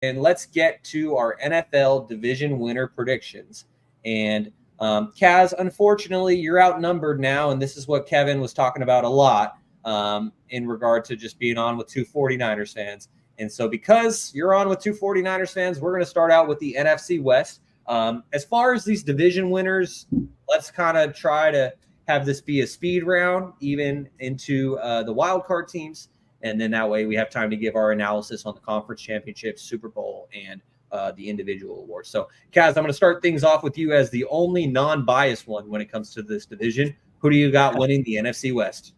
and let's get to our NFL division winner predictions. And Kaz, unfortunately, you're outnumbered now, and this is what Kevin was talking about a lot in regard to just being on with two 49ers fans. And so because you're on with two 49ers fans, we're going to start out with the NFC West. As far as these division winners, let's kind of try to have this be a speed round, even into the wild card teams. And then that way we have time to give our analysis on the conference championship, Super Bowl, and the individual awards. So, Kaz, I'm going to start things off with you as the only non-biased one when it comes to this division. Who do you got winning the NFC West?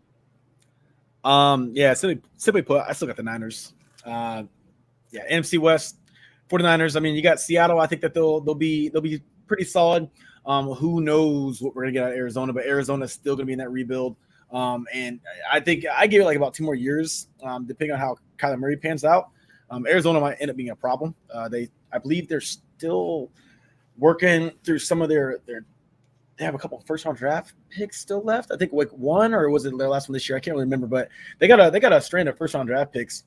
Yeah, simply put, I still got the Niners. NFC West, 49ers. I mean, you got Seattle. I think that they'll be pretty solid. Who knows what we're gonna get out of Arizona, but Arizona's still gonna be in that rebuild. And I think I give it like about 2 more years, depending on how Kyler Murray pans out. Arizona might end up being a problem. I believe they're still working through some of their they have a couple of first-round draft picks still left. I think like one, or was it their last one this year? I can't really remember, but they got a strand of first-round draft picks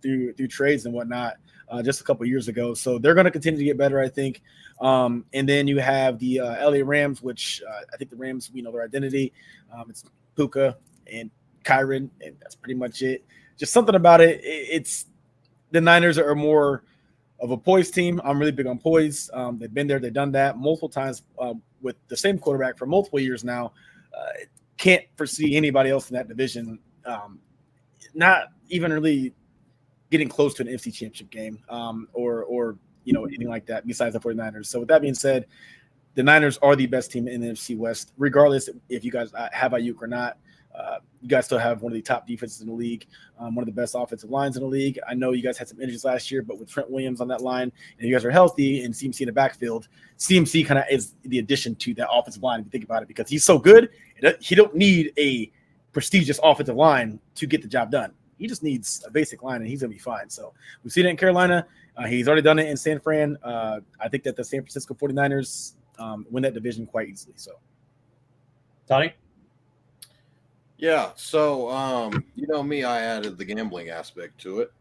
through trades and whatnot just a couple of years ago. So they're going to continue to get better, I think. And then you have the LA Rams, which I think the Rams, we know their identity. It's Puka and Kyron, and that's pretty much it. Just something about it. It's the Niners are more of a poise team. I'm really big on poise. They've been there, they've done that multiple times with the same quarterback for multiple years now. Can't foresee anybody else in that division not even really getting close to an NFC championship game or anything like that besides the 49ers. So with that being said, the Niners are the best team in the NFC West, regardless if you guys have Ayuk or not. You guys still have one of the top defenses in the league, one of the best offensive lines in the league. I know you guys had some injuries last year, but with Trent Williams on that line and you guys are healthy and CMC in the backfield, CMC kind of is the addition to that offensive line if you think about it, because he's so good. He don't need a prestigious offensive line to get the job done. He just needs a basic line, and he's going to be fine. So we've seen it in Carolina. He's already done it in San Fran. I think that the San Francisco 49ers win that division quite easily. So, Tony? Yeah, so me, I added the gambling aspect to it.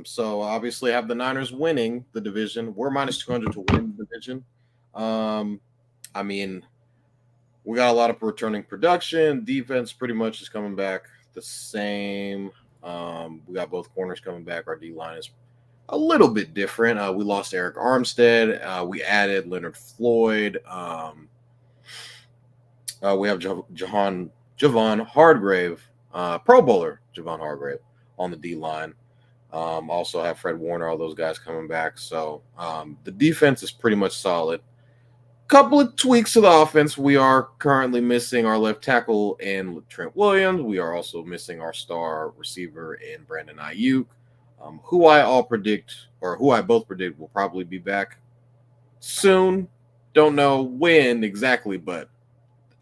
So obviously I have the Niners winning the division. We're minus 200 to win the division. I mean, we got a lot of returning production. Defense pretty much is coming back the same. We got both corners coming back. Our D line is a little bit different. We lost Eric Armstead. We added Leonard Floyd. We have Jaevon Hargrave, Pro Bowler Jaevon Hargrave on the D line. Also have Fred Warner, all those guys coming back. So the defense is pretty much solid. Couple of tweaks to the offense. We are currently missing our left tackle and Trent Williams. We are also missing our star receiver in Brandon Ayuk, who I both predict will probably be back soon. Don't know when exactly, but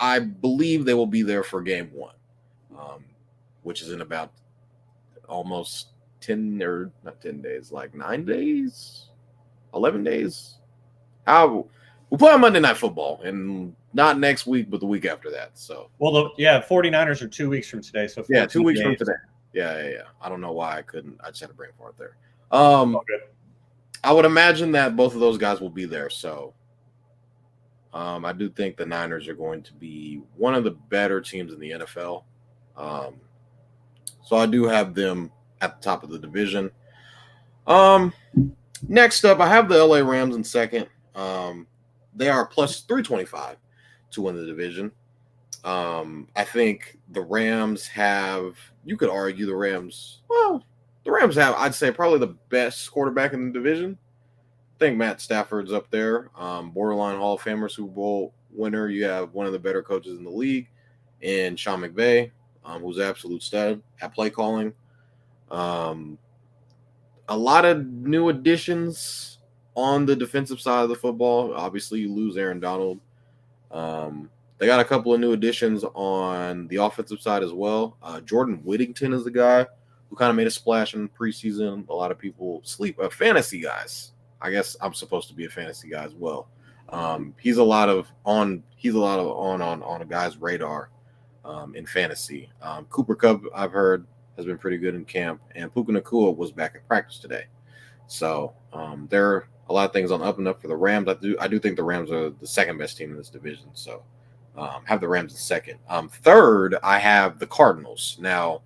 I believe they will be there for game 1, which is in about almost 10 or not 10 days, like 9 days, 11 days. We'll play on Monday Night Football, and not next week, but the week after that. So, 49ers are 2 weeks from today. So 2 weeks from today. Yeah. I don't know why I couldn't. I just had a brain fart there. I would imagine that both of those guys will be there. So, I do think the Niners are going to be one of the better teams in the NFL. So I do have them at the top of the division. Next up, I have the LA Rams in second. They are plus 325 to win the division. I think the Rams have, you could argue the Rams have, I'd say, probably the best quarterback in the division. I think Matt Stafford's up there. Borderline Hall of Famer, Super Bowl winner. You have one of the better coaches in the league in Sean McVay, who's an absolute stud at play calling. A lot of new additions on the defensive side of the football. Obviously, you lose Aaron Donald. They got a couple of new additions on the offensive side as well. Jordan Whittington is the guy who kind of made a splash in preseason. A lot of people sleep. Fantasy guys. I guess I'm supposed to be a fantasy guy as well. He's a lot of on a guy's radar in fantasy. Cooper Kupp, I've heard, has been pretty good in camp, and Puka Nacua was back in practice today. So there are a lot of things on up and up for the Rams. I do think the Rams are the second best team in this division. So have the Rams in second. Third, I have the Cardinals. Now,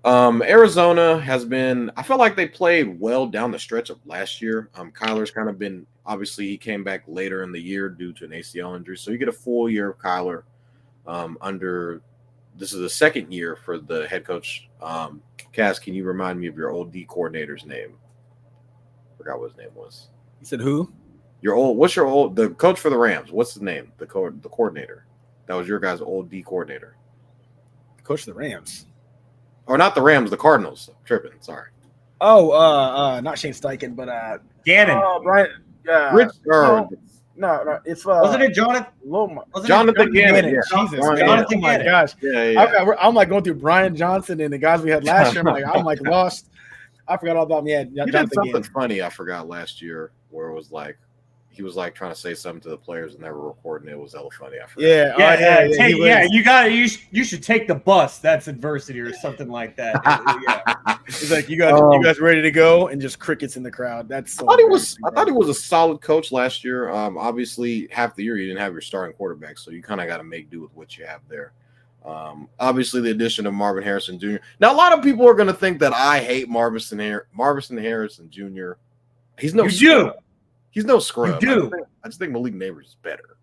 Arizona has been, I felt like they played well down the stretch of last year. Kyler's kind of been, obviously he came back later in the year due to an ACL injury. So you get a full year of Kyler this is the second year for the head coach. Cass, can you remind me of your old D coordinator's name? Forgot what his name was. You said who? The coach for the Rams? What's his name? The coordinator. That was your guys' old D coordinator. Coach of the Rams. Or not the Rams, the Cardinals. I'm tripping. Sorry. Oh, not Shane Steichen, but Gannon. Brian. Rich. No, it's Wasn't it Jonathan? Jonathan Gannon. Yeah. Jesus, Jonathan oh my Gannon. gosh. Yeah. I'm like going through Brian Johnson and the guys we had last year. I'm like lost. I forgot all about me. Yeah, he did something funny I forgot last year where it was like he was like trying to say something to the players and they were recording. It was hella funny. I forgot. You should take the bus. That's adversity or something like that. It's like you guys ready to go, and just crickets in the crowd. That's so I thought he was a solid coach last year. Obviously half the year you didn't have your starting quarterback, so you kind of got to make do with what you have there. Obviously the addition of Marvin Harrison Jr. Now a lot of people are going to think that I hate Marvin Harrison Jr. He's no scrub. I just think Malik Neighbors is better.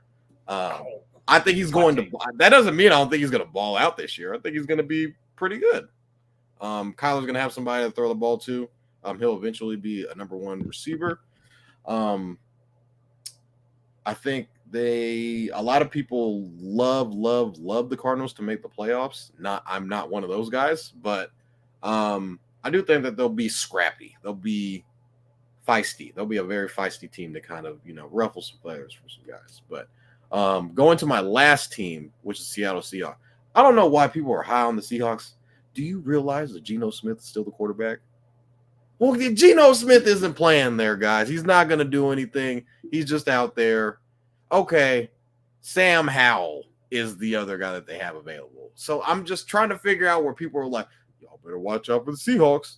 I think he's going to. That doesn't mean I don't think he's going to ball out this year. I think he's going to be pretty good. Kyler's going to have somebody to throw the ball to. He'll eventually be a number one receiver. I think a lot of people love the Cardinals to make the playoffs. I'm not one of those guys, but I do think that they'll be scrappy. They'll be feisty. They'll be a very feisty team to kind of, ruffle some players for some guys. But going to my last team, which is Seattle Seahawks. I don't know why people are high on the Seahawks. Do you realize that Geno Smith is still the quarterback? Well, Geno Smith isn't playing there, guys. He's not going to do anything. He's just out there. Okay, Sam Howell is the other guy that they have available. So I'm just trying to figure out where people are like, y'all better watch out for the Seahawks.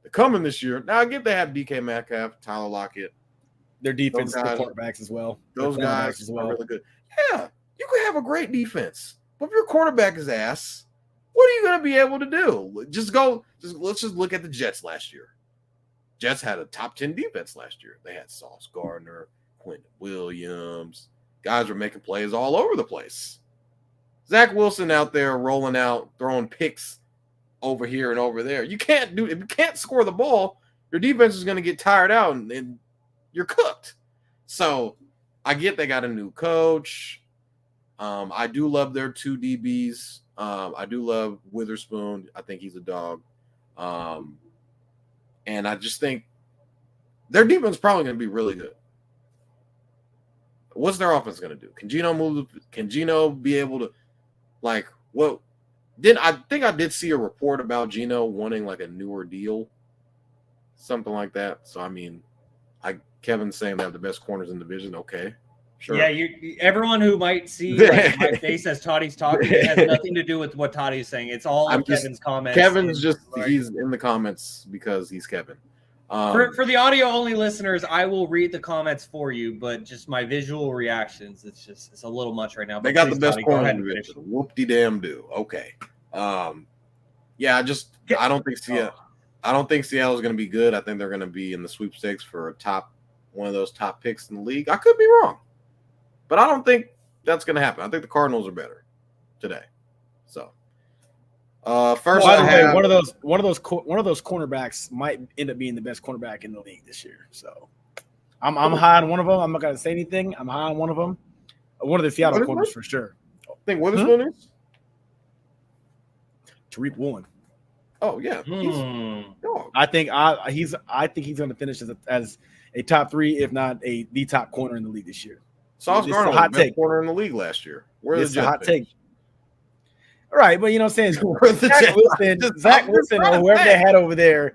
They're coming this year. Now, I get they have DK Metcalf, Tyler Lockett. Their defense, their quarterbacks as well. Those guys are really good. Yeah, you could have a great defense. But if your quarterback is ass, what are you going to be able to do? Let's just look at the Jets last year. Jets had a top 10 defense last year. They had Sauce Gardner, Quentin Williams. Guys were making plays all over the place. Zach Wilson out there rolling out, throwing picks over here and over there. If you can't score the ball, your defense is going to get tired out and you're cooked. So I get they got a new coach. I do love their two DBs. I do love Witherspoon. I think he's a dog. And I just think their defense is probably going to be really good. What's their offense going to do? Can Geno move? Can Geno be able to, I think I did see a report about Geno wanting like a newer deal, something like that. So I mean, Kevin's saying they have the best corners in the division. Okay, sure. Yeah, everyone who might see my face as Toddy's talking, it has nothing to do with what Toddy's saying. It's all Kevin's comments. Kevin's he's in the comments because he's Kevin. For the audio only listeners, I will read the comments for you, but just my visual reactions, it's a little much right now. They got the best corner in the division. Whoop-de-damn-do. Okay. I don't think Seattle is going to be good. I think they're going to be in the sweepstakes for one of those top picks in the league. I could be wrong, but I don't think that's going to happen. I think the Cardinals are better today. So, first, one of those cornerbacks might end up being the best cornerback in the league this year. So, I'm high on one of them. I'm not going to say anything. I'm high on one of them. One of the Seattle corners for sure. I think Witherspoon is Tariq Woolen. Oh yeah, I think he's going to finish as a top 3, if not the top corner in the league this year. Sauce Gardner was the best corner in the league last year. It's a hot take. All right, but you know what I'm saying? Zach Wilson or whoever they had over there.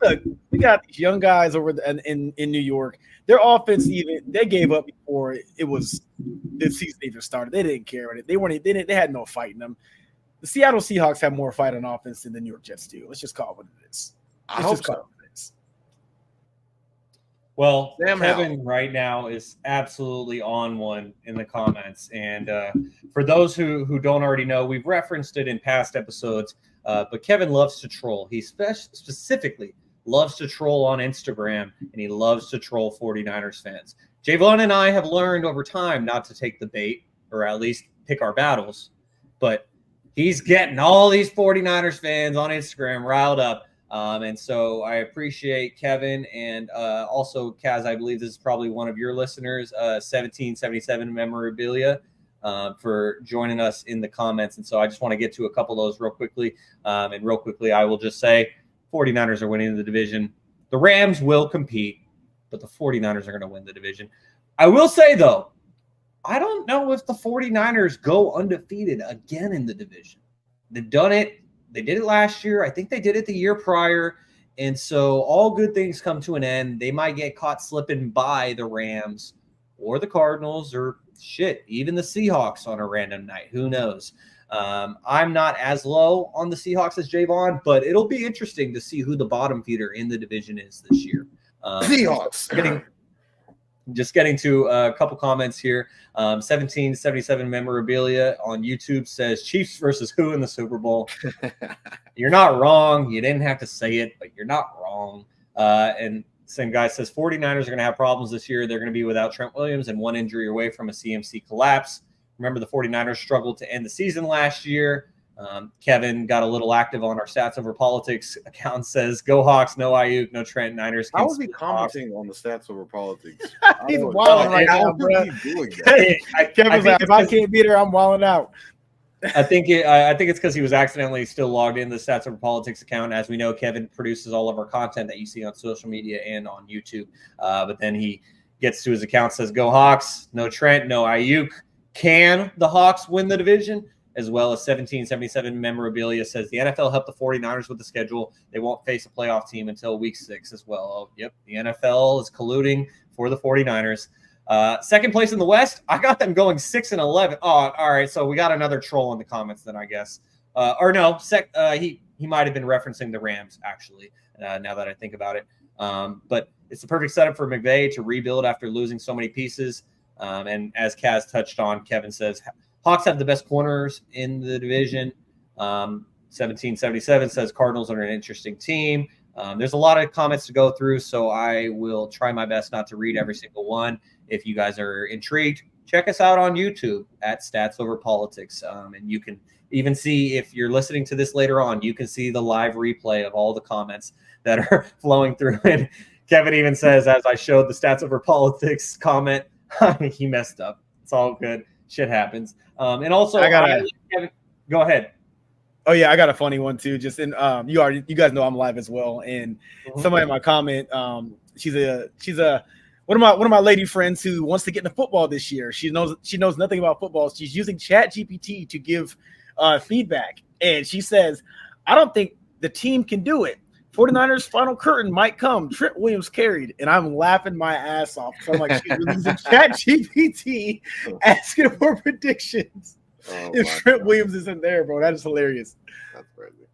Look, we got these young guys over in New York. Their offense they gave up before the season even started. They didn't care. They had no fight in them. The Seattle Seahawks have more fight on offense than the New York Jets do. Let's just call it what it is. Well, Sam Kevin right now is absolutely on one in the comments. And for those who don't already know, we've referenced it in past episodes, but Kevin loves to troll. He specifically loves to troll on Instagram, and he loves to troll 49ers fans. Jaevon and I have learned over time not to take the bait, or at least pick our battles. But he's getting all these 49ers fans on Instagram riled up. And so I appreciate Kevin, and also Kaz, I believe this is probably one of your listeners, 1777 Memorabilia, for joining us in the comments. And so I just want to get to a couple of those real quickly. And real quickly, I will just say 49ers are winning the division. The Rams will compete, but the 49ers are going to win the division. I will say, though, I don't know if the 49ers go undefeated again in the division. They've done it. They did it last year. I think they did it the year prior. And so all good things come to an end. They might get caught slipping by the Rams or the Cardinals or even the Seahawks on a random night. Who knows? I'm not as low on the Seahawks as Jaevon, but it'll be interesting to see who the bottom feeder in the division is this year. Seahawks. Just getting to a couple comments here. 1777 Memorabilia on YouTube says Chiefs versus who in the Super Bowl? You're not wrong. You didn't have to say it, but you're not wrong. And same guy says 49ers are going to have problems this year. They're going to be without Trent Williams and one injury away from a CMC collapse. Remember, the 49ers struggled to end the season last year. Kevin got a little active on our Stats Over Politics account, says, go Hawks, no Ayuk, no Trent, Niners. How was he commenting on the Stats Over Politics? He's wilding right now, bro. Kevin's like, if I can't beat her, I'm wilding out. I think it's because he was accidentally still logged in the Stats Over Politics account. As we know, Kevin produces all of our content that you see on social media and on YouTube. But then he gets to his account, says, go Hawks, no Trent, no Ayuk. Can the Hawks win the division? As well as 1777 Memorabilia says the NFL helped the 49ers with the schedule. They won't face a playoff team until week 6 as well. Oh, yep, the NFL is colluding for the 49ers. Second place in the West, I got them going 6-11. Oh, all right, so we got another troll in the comments then, I guess. He might have been referencing the Rams, actually, now that I think about it. But it's the perfect setup for McVay to rebuild after losing so many pieces. And as Kaz touched on, Kevin says, Hawks have the best corners in the division. 1777 says Cardinals are an interesting team. There's a lot of comments to go through, so I will try my best not to read every single one. If you guys are intrigued, check us out on YouTube at Stats Over Politics. And you can even see, if you're listening to this later on, you can see the live replay of all the comments that are flowing through. And Kevin even says, as I showed the Stats Over Politics comment, he messed up. It's all good. Shit happens. And also, Kevin, go ahead. Oh yeah, I got a funny one too. Just in you guys know I'm live as well. And somebody in my comment, she's one of my lady friends who wants to get into football this year. She knows nothing about football. She's using ChatGPT to give feedback, and she says, I don't think the team can do it. 49ers final curtain might come. Trent Williams carried, and I'm laughing my ass off. So I'm like, she's using ChatGPT asking for predictions. If Trent Williams isn't there, bro, that is hilarious. That's crazy.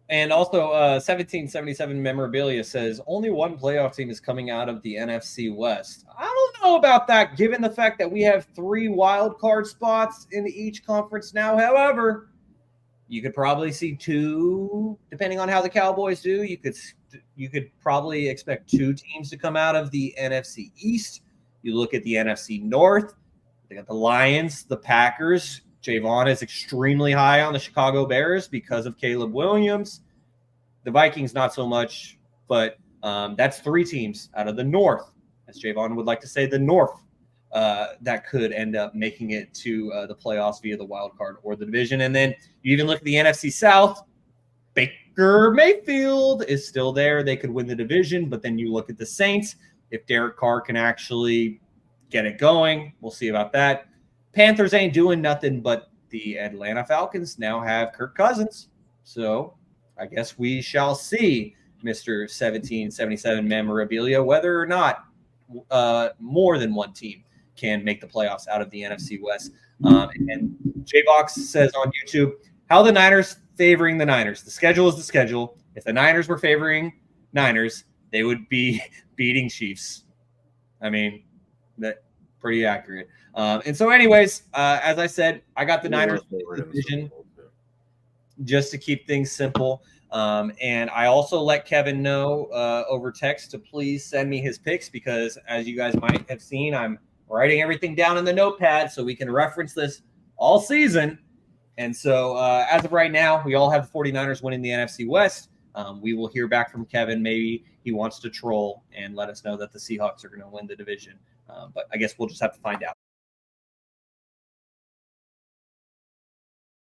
And also, 1777 Memorabilia says only one playoff team is coming out of the NFC West. I don't know about that, given the fact that we have 3 wild card spots in each conference now. However, you could probably see 2, depending on how the Cowboys do. You could probably expect 2 teams to come out of the NFC East. You look at the NFC North. They got the Lions, the Packers. Jaevon is extremely high on the Chicago Bears because of Caleb Williams. The Vikings, not so much, but that's 3 teams out of the North, as Jaevon would like to say, the North, that could end up making it to the playoffs via the wild card or the division. And then you even look at the NFC South. Baker Mayfield is still there. They could win the division, but then you look at the Saints. If Derek Carr can actually get it going, we'll see about that. Panthers ain't doing nothing, but the Atlanta Falcons now have Kirk Cousins. So I guess we shall see, Mr. 1777 Memorabilia, whether or not more than one team can make the playoffs out of the NFC West. And J-Box says on YouTube, how the Niners favoring the Niners? The schedule is the schedule. If the Niners were favoring Niners, they would be beating Chiefs. I mean, that pretty accurate. And so, anyways, as I said, I got the Niners division just to keep things simple. And I also let Kevin know over text to please send me his picks because, as you guys might have seen, I'm writing everything down in the notepad so we can reference this all season. And so as of right now, we all have the 49ers winning the NFC West. We will hear back from Kevin. Maybe he wants to troll and let us know that the Seahawks are going to win the division. But I guess we'll just have to find out.